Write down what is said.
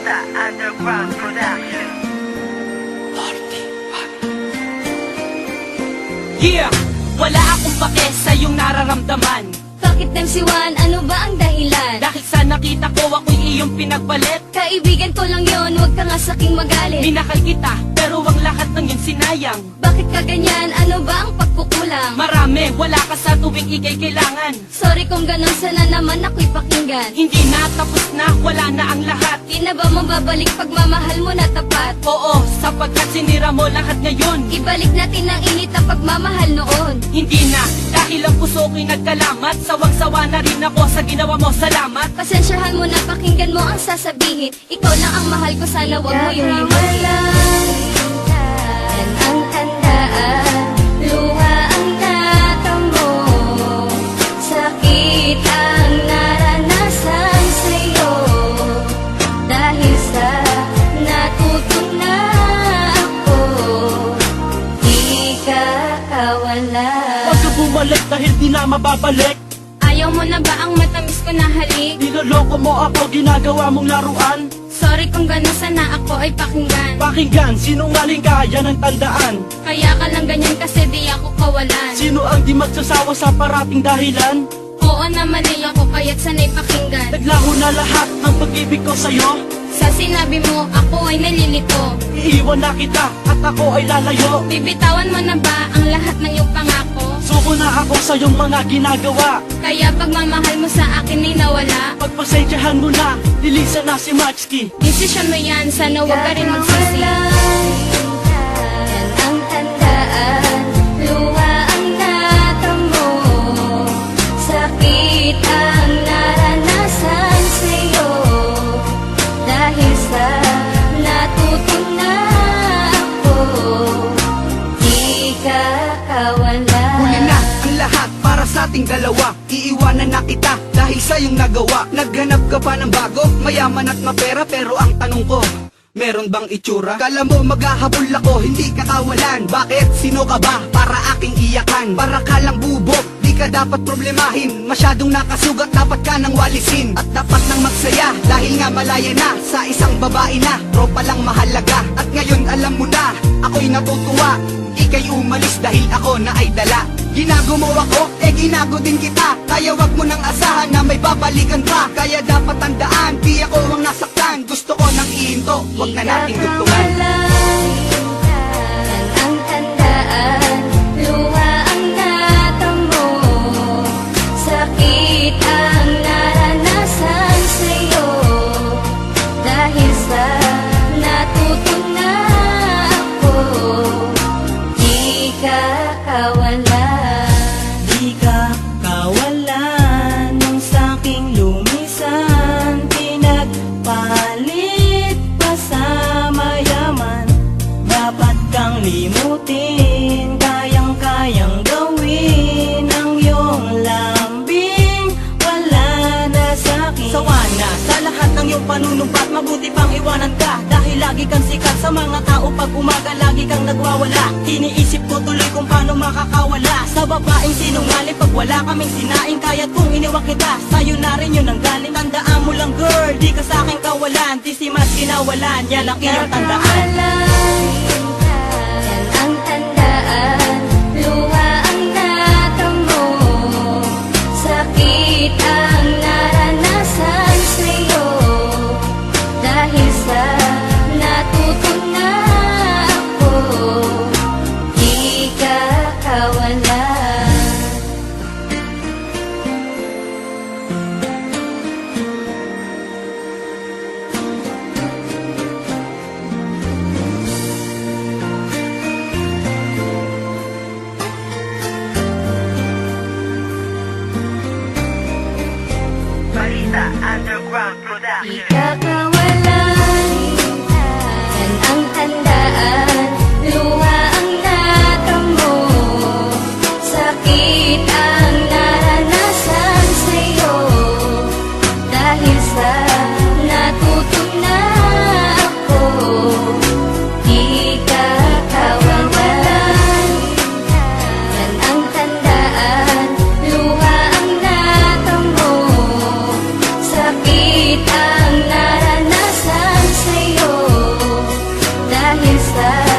Balita Underground Production. Yeah! Wala akong pake sa iyong nararamdaman. Bakit MC1? Ano ba ang dahilan? Dahil sa nakita ko ako'y iyong pinagpalit. Kaibigan ko lang yon, huwag ka nga saking magalit. Minakal kita, pero ang lahat ng yun sinayang. Bakit ka ganyan? Ano ba ang pagkukulang? Marami, wala ka sa tuwing ikay kailangan. Sorry kung ganun, sana naman ako'y pakinggan. Hindi na, tapos na, wala na ang lahat. Di na ba mababalik pagmamahal mo na tapat? Oo, sapagkat sinira mo lahat ngayon. Ibalik natin ang init na pagmamahal noon. Hindi na, dahil ang puso ko'y nagkalamat. Sawang-sawa na rin ako sa ginawa mo, salamat. Pasensyahan mo na, pakinggan mo ang sasabihin. Ikaw lang ang mahal ko, sana wag mo yung limutin. Yan ang tandaan, luha ang natamo, sakit ang naranasan sa'yo. Dahil sa natutunan na ako, di ka kawala. Huwag ka bumalik dahil di na mababalik. Ayaw mo na ba ang matamis ko na halik? Niloloko mo ako, ginagawa mong laruan. Sorry kung gano'n, sana ako ay pakinggan. Pakinggan, sinungaling ka, yan ang tandaan. Kaya ka lang ganyan kasi di ako kawalan. Sino ang di magsasawa sa parating dahilan? Oo naman ay ako kaya't sanay pakinggan. Naglaho na lahat ng pag-ibig ko sa'yo. Sa sinabi mo, ako ay nalilito. Iiwan na kita at ako ay lalayo. Bibitawan mo na ba ang lahat ng iyong pangako? Suko na ako sa iyong mga ginagawa. Kaya pagmamahal mo sa akin ay nawala. Pagpasensyahan mo na, lilisan na si Maxky. Desisyon mo yan, sana huwag ka rin magsisi. Yan ang tandaan, luha ang natamo, sakit ang naranasan sa'yo. Dahil sa natutunan ako, di ka kawala. Huli na ang lahat para sa ating dalawa. Iiwanan na kita dahil sa iyong nagawa. Naghanap ka pa ng bago, mayaman at mapera. Pero ang tanong ko, meron bang itsura? Kala mo maghahabol ako, hindi ka kawalan. Bakit? Sino ka ba para aking iyakan? Para ka lang bubok, di ka dapat problemahin. Masyadong nakasugat, dapat ka nang walisin. At dapat nang magsaya, dahil nga malaya na. Sa isang babae na, tropa lang mahalaga. At ngayon alam mo na, ako'y natutuwa. Ika'y umalis dahil ako na ay dala. Ginago mo ako, ginago din kita. Kaya wag mo nang asahan na may babalikan pa. Kaya dapat tandaan, di ako ang nasaktan. Gusto ko nang ihinto, wag na nating dugtungan. Yan ang tandaan, luha ang natamo, sakit ang naranasan sa'yo. Dahil sa natutunan ako, di ka kawala. Di ka kawalan nung saking lumisan. Pinagpalit pa sa mayaman. Dapat kang limutin, kayang-kayang gawin ang iyong lambing. Wala na sa'kin. Sawa na sa lahat ng iyong panunumpat. Mabuti pang iwanan ka dahil lagi kang sikat sa mga tao. Pag umaga lagi kang nagwawala. Iniisip ko tuloy kung paano makakawala sa babaeng sinungaling. Pag wala kaming sinaing, kaya't kung iniwan kita, sa'yo na rin yun ang galing. Tandaan mo lang girl, di ka sa'kin kawalan. Di si mas kinawalan, yan ang iyong tandaan. Yan ang tandaan, luha ang natamo, sakit ang naranasan sa'yo. Dahil sa natutunan ako, di ka kawala. Balita Underground Production. Ikakawalan, yan ang tandaan, luha ang natamo, sakit ang naranasan sa'yo. Dahil sa natutunan ako, di ka kawalan. Yan ang tandaan, luha ang natamo, sakit ang naranasan dahil sa